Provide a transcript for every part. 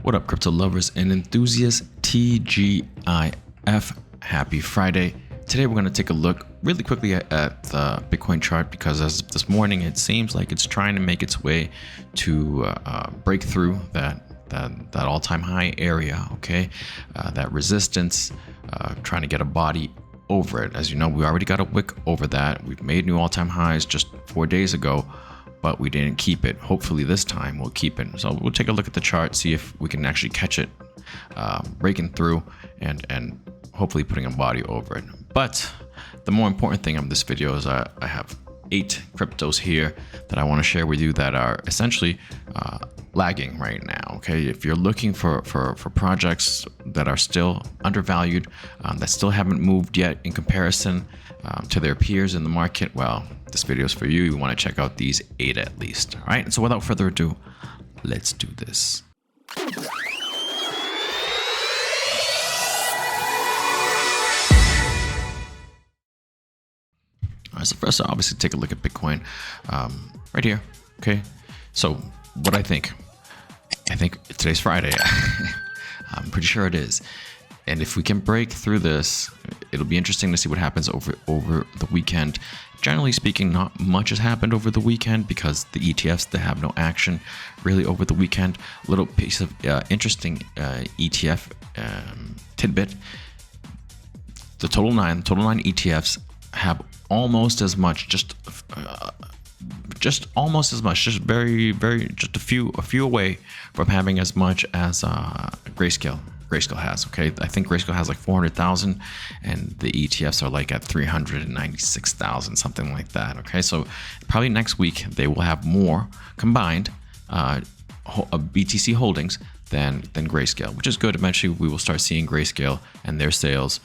What up, crypto lovers and enthusiasts? TGIF. Happy Friday. Today we're going to take a look really quickly at the Bitcoin chart, because as of this morning, it seems like it's trying to make its way to break through that all-time high area. Okay, that resistance, trying to get a body over it. As you know, we already got a wick over that. We've made new all-time highs just 4 days ago, but we didn't keep it. Hopefully this time we'll keep it. So we'll take a look at the chart, see if we can actually catch it breaking through and hopefully putting a body over it. But the more important thing of this video is I have 8 cryptos here that I want to share with you that are essentially lagging right now. Okay, if you're looking for projects that are still undervalued, that still haven't moved yet in comparison to their peers in the market, well, this video is for you. You want to check out these 8 at least. All right, so without further ado, let's do this. All right, so first, I'll obviously take a look at Bitcoin right here. Okay, so what I think today's Friday. I'm pretty sure it is. And if we can break through this, it'll be interesting to see what happens over the weekend. Generally speaking, not much has happened over the weekend because the ETFs, they have no action really over the weekend. A little piece of interesting ETF tidbit. The total nine ETFs have almost as much, just almost as much, just just a few away from having as much as Grayscale has. Okay, I think Grayscale has like 400,000 and the ETFs are like at 396,000, something like that. Okay, so probably next week they will have more combined BTC holdings than Grayscale, which is good. Eventually we will start seeing Grayscale and their sales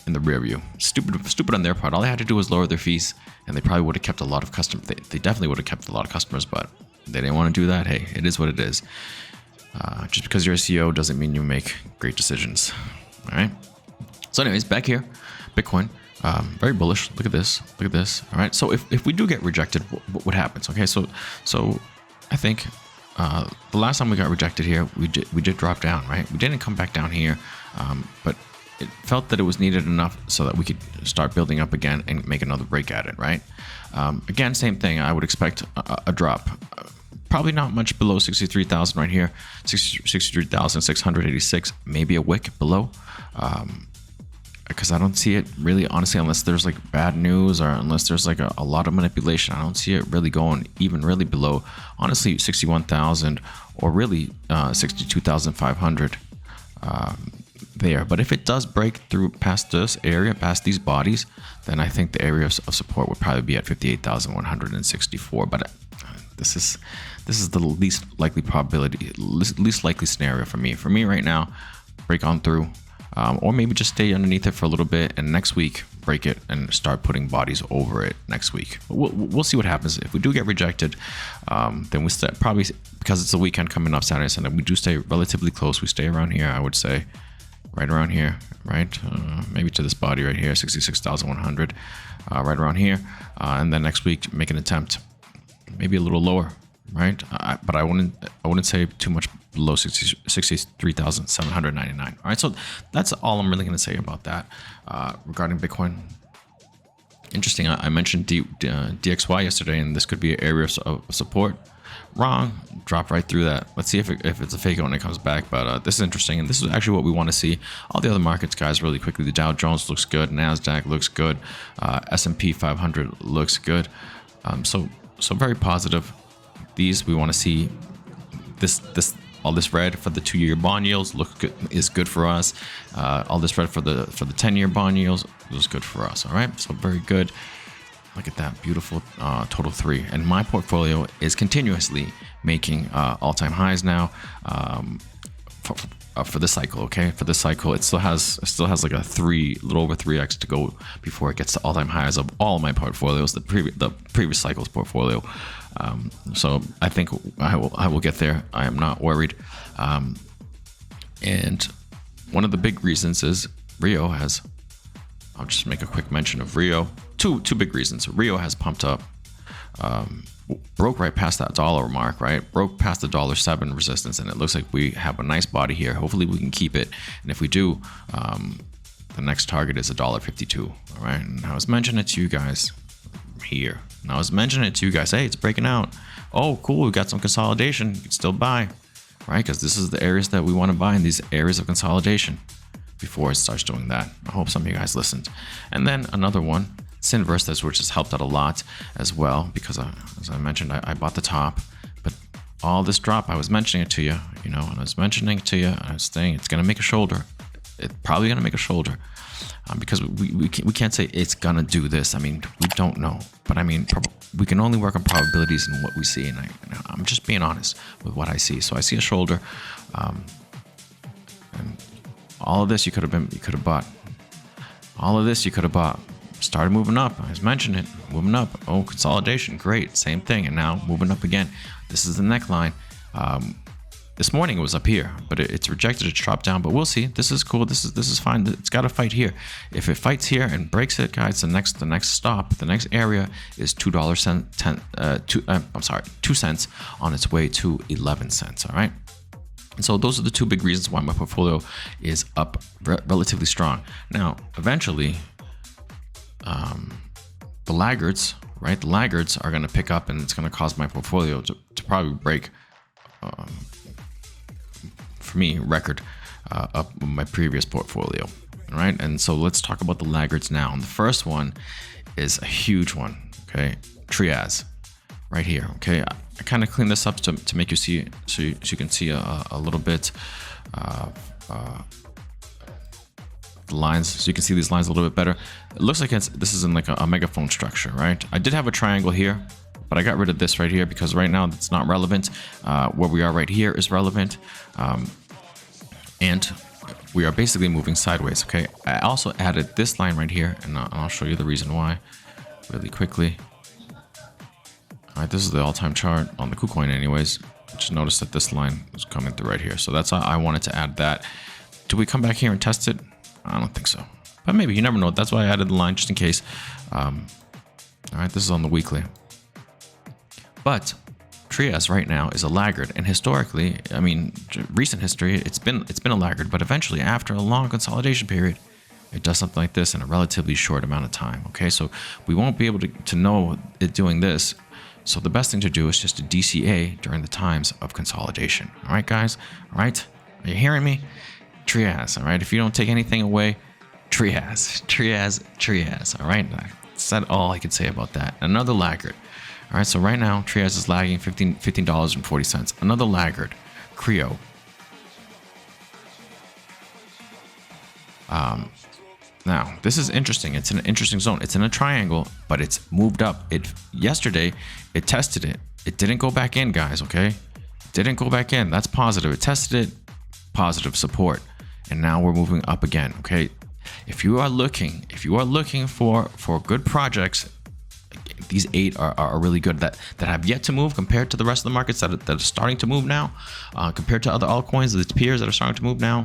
in the rear view. Stupid on their part. All they had to do was lower their fees, and they probably would have kept a lot of customers. They definitely would have kept a lot of customers, but they didn't want to do that. Hey, it is what it is. Just because you're a CEO doesn't mean you make great decisions. All right. So anyways, back here, Bitcoin, very bullish. Look at this. Look at this. All right. So if we do get rejected, what happens? Okay. So I think the last time we got rejected here, we did drop down, right? We didn't come back down here, but it felt that it was needed enough so that we could start building up again and make another break at it, right? Again, same thing. I would expect a drop. Probably not much below 63,000 right here, 63,686, maybe a wick below, because I don't see it really, honestly, unless there's like bad news or unless there's like a lot of manipulation. I don't see it really going even really below, honestly, 61,000 or really 62,500 there. But if it does break through past this area, past these bodies, then I think the area of support would probably be at 58,164. But this is the least likely probability, least likely scenario for me. For me right now, break on through, or maybe just stay underneath it for a little bit, and next week break it and start putting bodies over it next week. We'll see what happens. If we do get rejected, then we probably, because it's a weekend coming up, Saturday, Sunday, we do stay relatively close. We stay around here, I would say, right around here, right? Maybe to this body right here, 66,100, right around here, and then next week make an attempt, maybe a little lower, right? But I wouldn't say too much below 63,799. All right, so that's all I'm really going to say about that regarding Bitcoin. Interesting. I mentioned DXY yesterday, and this could be an area of support. Wrong. Drop right through that. Let's see if it's a fake when it comes back. But this is interesting, and this is actually what we want to see. All the other markets, guys, really quickly. The Dow Jones looks good. NASDAQ looks good. S&P 500 looks good. So very positive. These, we want to see all this red for the 2-year bond yields is good for us. All this red for the 10-year bond yields is good for us. All right, so very good. Look at that beautiful total 3, and my portfolio is continuously making all-time highs now for this cycle. Okay, for this cycle, it still has like a little over 3x to go before it gets to all-time highs of all my portfolios, the previous cycle's portfolio. So I think I will get there. I am not worried. And one of the big reasons is Rio has. I'll just make a quick mention of Rio. Two big reasons. Rio has pumped up broke right past that dollar mark, right? Broke past the $7 resistance, and it looks like we have a nice body here. Hopefully we can keep it, and if we do, the next target is $1.52. All right, and I was mentioning it to you guys here. And I was mentioning it to you guys. Hey, it's breaking out. Oh, cool. We got some consolidation. You can still buy, right? Because this is the areas that we want to buy in, these areas of consolidation before it starts doing that. I hope some of you guys listened. And then another one, Sinverse, which has helped out a lot as well, because as I mentioned, I bought the top, but all this drop, I was mentioning it to you, and I was mentioning it to you. I was saying it's going to make a shoulder. It's probably going to make a shoulder. Because we can't say it's gonna do this. I mean, we don't know, but I mean, we can only work on probabilities and what we see, and I'm just being honest with what I see. So I see a shoulder, and all of this you could have bought. All of this you could have bought. Started moving up. I was mentioning it, moving up. Oh, consolidation, great, same thing, and now moving up again. This is the neckline. This morning it was up here, but it's rejected. It's dropped down, but we'll see. This is cool. This is fine. It's got to fight here. If it fights here and breaks it, guys, the next stop, the next area is $2 cents on its way to 11 cents. All right. And so those are the two big reasons why my portfolio is up relatively strong. Now, eventually, the laggards, right? The laggards are going to pick up, and it's going to cause my portfolio to probably break. For me, record up my previous portfolio. All right, and so let's talk about the laggards now. And the first one is a huge one. Okay, Trias, right here. Okay, I kind of cleaned this up to make you see, so you can see a little bit the lines, so you can see these lines a little bit better. It looks like this is in like a megaphone structure, right? I did have a triangle here, but I got rid of this right here because right now it's not relevant. Where we are right here is relevant. And we are basically moving sideways, okay? I also added this line right here, and I'll show you the reason why really quickly. All right, this is the all-time chart on the KuCoin anyways. Just notice that this line is coming through right here. So that's how I wanted to add that. Do we come back here and test it? I don't think so. But maybe, you never know. That's why I added the line, just in case. All right, this is on the weekly. But Trias right now is a laggard, and historically, I mean, recent history, it's been a laggard, but eventually, after a long consolidation period, it does something like this in a relatively short amount of time. Okay, so we won't be able to know it doing this. So the best thing to do is just to DCA during the times of consolidation. All right, guys. All right, are you hearing me? Trias. All right. If you don't take anything away, Trias. All right. That's all I could say about that. Another laggard. All right, so right now, Trias is lagging $15.40. Another laggard, Creo. Now, this is interesting. It's in an interesting zone. It's in a triangle, but it's moved up. Yesterday, it tested it. It didn't go back in, guys, okay? It didn't go back in. That's positive. It tested it, positive support. And now we're moving up again, okay? If you are looking for good projects, these 8 are really good that have yet to move compared to the rest of the markets that are starting to move now, compared to other altcoins, the peers that are starting to move now.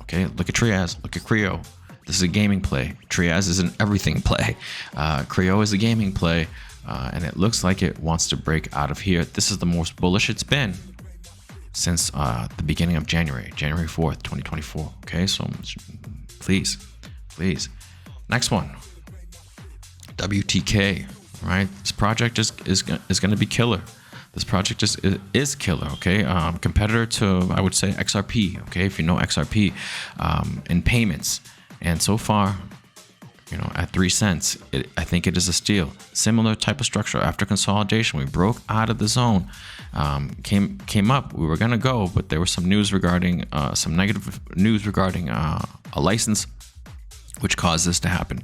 Okay, look at Trias, look at Creo. This is a gaming play. Trias is an everything play. Creo is a gaming play, and it looks like it wants to break out of here. This is the most bullish it's been since the beginning of January 4th, 2024. Okay, so please. Next one, WTK. Right, this project is going to be killer. This project is killer. Okay, competitor to, I would say, XRP. Okay, if you know XRP, in payments, and so far, at 3 cents, I think it is a steal. Similar type of structure. After consolidation, we broke out of the zone, came up. We were gonna go, but there was some news regarding some negative news regarding a license, which caused this to happen.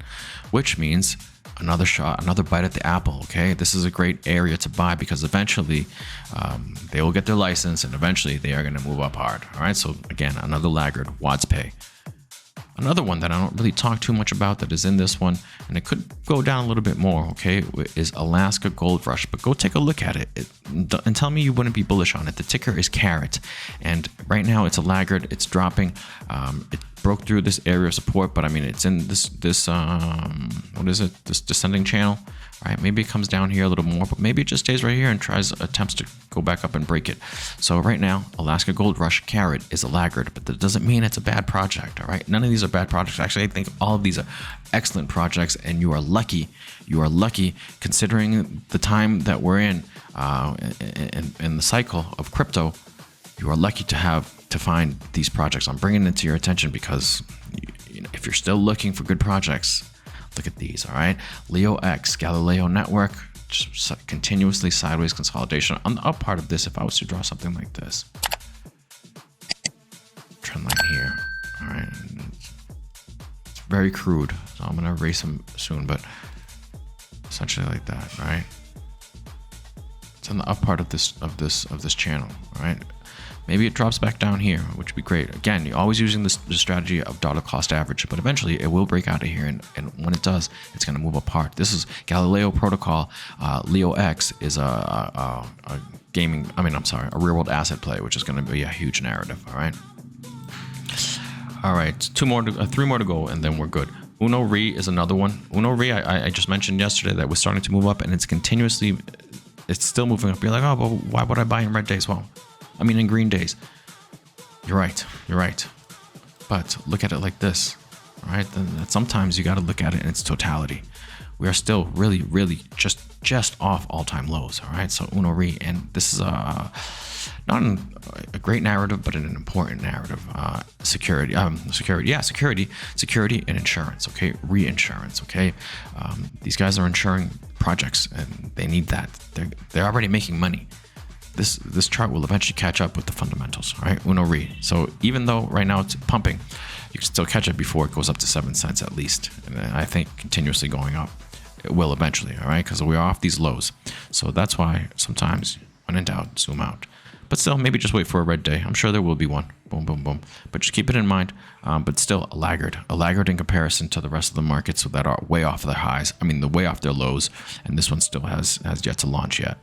Which means another shot, another bite at the apple. Okay, this is a great area to buy because eventually they will get their license, and eventually they are going to move up hard. All right, so again, another laggard, WadsPay. Another one that I don't really talk too much about that is in this one, and it could go down a little bit more, okay, is Alaska Gold Rush. But go take a look at it and tell me you wouldn't be bullish on it. The ticker is CARAT, and right now it's a laggard. It's dropping. broke through this area of support, but I mean, it's in this what is it, this descending channel, right? Maybe it comes down here a little more, but maybe it just stays right here and attempts to go back up and break it. So right now, Alaska Gold Rush Carrot is a laggard, but that doesn't mean it's a bad project. All right, none of these are bad projects. Actually, I think all of these are excellent projects, and you are lucky considering the time that we're in the cycle of crypto. You are lucky to find these projects. I'm bringing it to your attention because if you're still looking for good projects, look at these. All right, Leo X, Galileo Network, just continuously sideways consolidation. On the up part of this, if I was to draw something like this, trend line here. All right, it's very crude, so I'm gonna erase them soon, but essentially like that, right? It's on the up part of this channel. All right. Maybe it drops back down here, which would be great. Again, you're always using the strategy of dollar cost average, but eventually it will break out of here. And when it does, it's going to move apart. This is Galileo Protocol. Leo X is a real world asset play, which is going to be a huge narrative. All right. All right. Three more to go, and then we're good. Uno Re is another one. Uno Re, I just mentioned yesterday that was starting to move up, and it's still moving up. You're like, oh, but why would I buy in red days? Well, I mean, in green days. You're right. But look at it like this, all right? Then sometimes you got to look at it in its totality. We are still really, really just off all-time lows, all right? So Uno Re, and this is not a great narrative, but an important narrative. Security and insurance, okay? Reinsurance, okay? These guys are insuring projects, and they need that. They're already making money. This chart will eventually catch up with the fundamentals, all right? Uno Re. So even though right now it's pumping, you can still catch it before it goes up to 7 cents at least. And I think continuously going up, it will eventually, all right? Because we're off these lows. So that's why sometimes when in doubt, zoom out. But still, maybe just wait for a red day. I'm sure there will be one. Boom, boom, boom. But just keep it in mind. But still a laggard in comparison to the rest of the markets that are way off their highs. I mean, way off their lows. And this one still has yet to launch yet.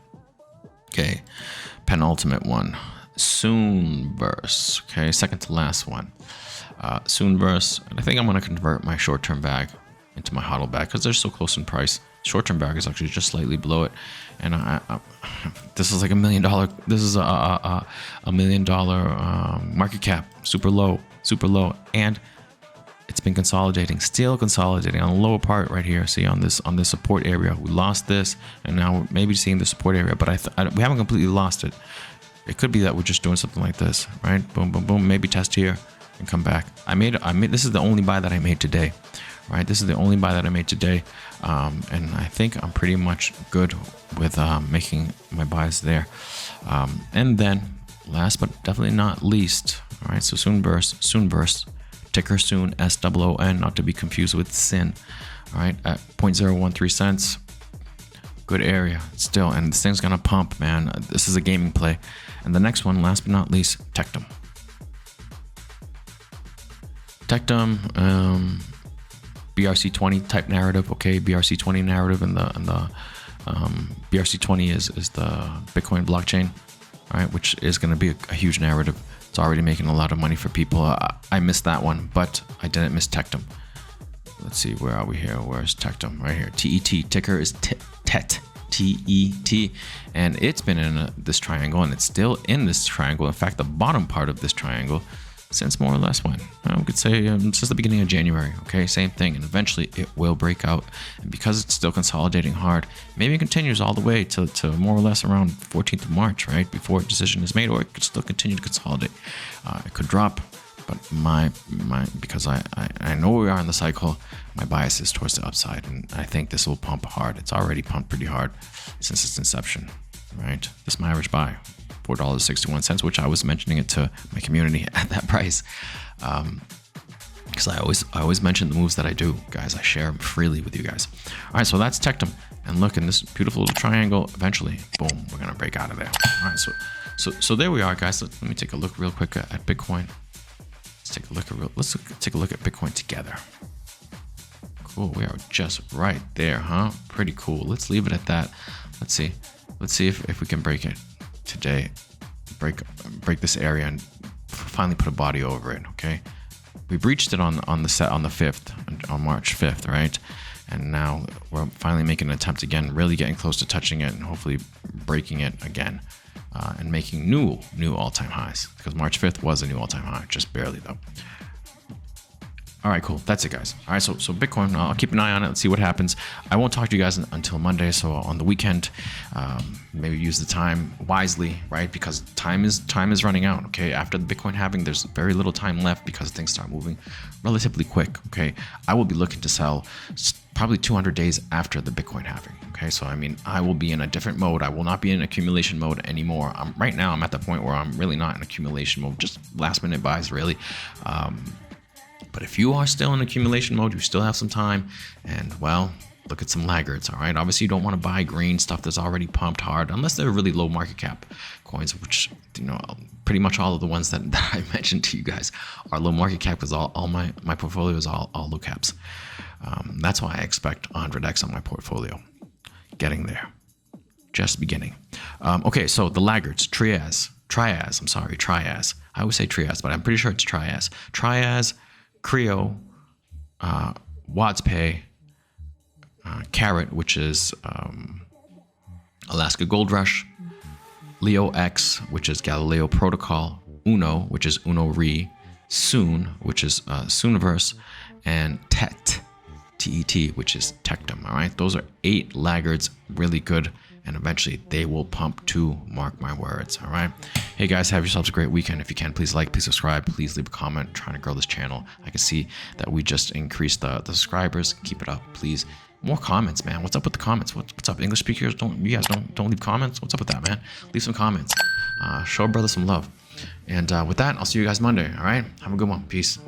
Okay, penultimate one, Soonverse. Okay, second to last one, Soonverse. And I think I'm going to convert my short-term bag into my hodl bag because they're so close in price. Short-term bag is actually just slightly below it, and this is like $1 million. This is a $1 million market cap, super low, and it's been still consolidating on the lower part right here. See on this support area, we lost this, and now we're maybe seeing the support area, but we haven't completely lost it. It could be that we're just doing something like this, right? Boom, boom, boom. Maybe test here and come back. I made. This is the only buy that I made today, right? This is the only buy that I made today, and I think I'm pretty much good with making my buys there. And then last but definitely not least, all right. So Soonverse. Ticker Soon, SOON, not to be confused with SIN. All right, at 0.013 cents. Good area still, and this thing's gonna pump, man. This is a gaming play. And the next one, last but not least, Tectum. BRC20 type narrative, okay? BRC20 narrative, and the BRC20 is the Bitcoin blockchain, all right, which is gonna be a huge narrative. It's already making a lot of money for people. I missed that one, but I didn't miss Tectum. Let's see, where are we here? Where's Tectum? Right here. TET. Ticker is TET. TET. And it's been in this triangle, and it's still in this triangle. In fact, the bottom part of this triangle since more or less when? We could say since the beginning of January, okay? Same thing, and eventually it will break out. And because it's still consolidating hard, maybe it continues all the way to more or less around 14th of March, right? Before a decision is made, or it could still continue to consolidate. It could drop, but because I know we are in the cycle, my bias is towards the upside, and I think this will pump hard. It's already pumped pretty hard since its inception, right? This is my average buy. $4.61, which I was mentioning it to my community at that price, because I always mention the moves that I do, guys. I share them freely with you guys. All right, so that's Tectum, and look in this beautiful little triangle. Eventually, boom, we're gonna break out of there. All right, so there we are, guys. Let me take a look real quick at Bitcoin. Let's take a look at Bitcoin together. Cool, we are just right there, huh? Pretty cool. Let's leave it at that. Let's see if we can break it today, break this area and finally put a body over it. Okay, we breached it on the 5th, on March 5th, right? And now we're finally making an attempt again, really getting close to touching it and hopefully breaking it again, and making new all-time highs, because March 5th was a new all-time high, just barely though. All right, cool. That's it, guys. All right, so Bitcoin, I'll keep an eye on it. Let's see what happens. I won't talk to you guys until Monday. So on the weekend, maybe use the time wisely, right? Because time is running out. Okay, after the Bitcoin halving, there's very little time left because things start moving relatively quick. Okay, I will be looking to sell probably 200 days after the Bitcoin halving. Okay, so I mean, I will be in a different mode. I will not be in accumulation mode anymore. Right now, I'm at the point where I'm really not in accumulation mode. Just last minute buys, really. But if you are still in accumulation mode, you still have some time, and well, look at some laggards. All right, obviously you don't want to buy green stuff that's already pumped hard unless they're really low market cap coins, which, you know, pretty much all of the ones that I mentioned to you guys are low market cap, because all my portfolio is all low caps. That's why I expect 100x on my portfolio. Getting there, just beginning. Okay, so the laggards, Trias. I always say Trias, but I'm pretty sure it's Trias, Creo, WadsPay, Carrot, which is Alaska Gold Rush, Leo X, which is Galileo Protocol, Uno, which is Uno Re, Soon, which is Sooniverse, and TET, TET, which is Tectum. All right, those are 8 laggards, really good, and eventually they will pump too, mark my words. All right, hey guys, have yourselves a great weekend. If you can, please like, please subscribe, please leave a comment. I'm trying to grow this channel. I can see that we just increased the subscribers. Keep it up, please. More comments, man. What's up with the comments? What's up, English speakers? Don't leave comments? What's up with that, man? Leave some comments. Show a brother some love. And with that, I'll see you guys Monday. All right, have a good one. Peace.